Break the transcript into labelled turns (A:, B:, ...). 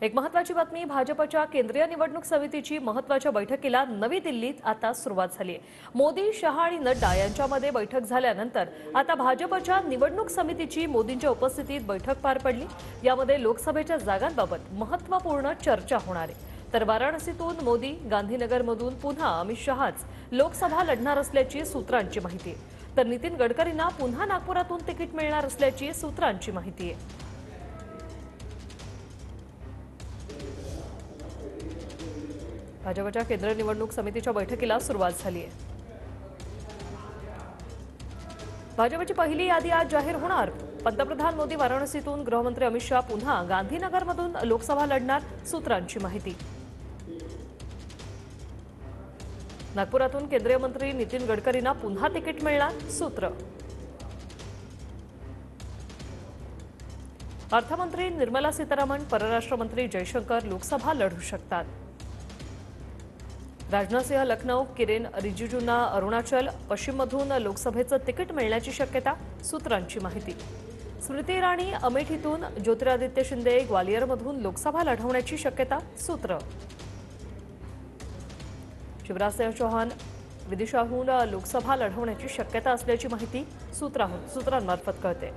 A: एक महत्त्वाची बातमी, भाजपच्या केंद्रीय निवडणूक समितीची महत्त्वाच्या बैठकीला नवी दिल्लीत आता सुरुवात झाली आहे। मोदी, शहा आणि नड्डा यांच्यामध्ये बैठक झाल्यानंतर आता भाजपच्या निवडणूक समितीची मोदींच्या उपस्थितीत बैठक पार पडली। यामध्ये लोकसभेच्या जागांबाबत महत्त्वपूर्ण चर्चा होणार आहे। तर वाराणसीतून मोदी, गांधीनगरमधून पुन्हा अमित शहाच लोकसभा लढणार असल्याची सूत्रांची माहिती आहे। तर नितीन गडकरींना पुन्हा नागपुरातून तिकीट मिळणार असल्याची सूत्रांची माहिती आहे। भाजपच्या केंद्रीय निवडणूक समितीच्या बैठकीला सुरुवात झाली आहे। भाजपची पहिली यादी आज जाहीर होणार। पंतप्रधान मोदी वाराणसीतून, गृहमंत्री अमित शहा पुन्हा गांधीनगरमधून लोकसभा लढणार, सूत्रांची माहिती। नागपुरातून केंद्रीय मंत्री नितीन गडकरींना पुन्हा तिकीट मिळणार, सूत्र। अर्थमंत्री निर्मला सीतारामन, परराष्ट्र मंत्री जयशंकर लोकसभा लढू शकतात। राजनाथ सिंह लखनौ, किरेन रिजिजूंना अरुणाचल पश्चिममधून लोकसभेचं तिकीट मिळण्याची शक्यता, सूत्रांची माहिती। स्मृती इराणी अमेठीतून, ज्योतिरादित्य शिंदे ग्वालियरमधून लोकसभा लढवण्याची शक्यता, सूत्र। शिवराज सिंह चौहान विदिशाहून लोकसभा लढवण्याची शक्यता असल्याची माहिती सूत्रांमार्फत कळते।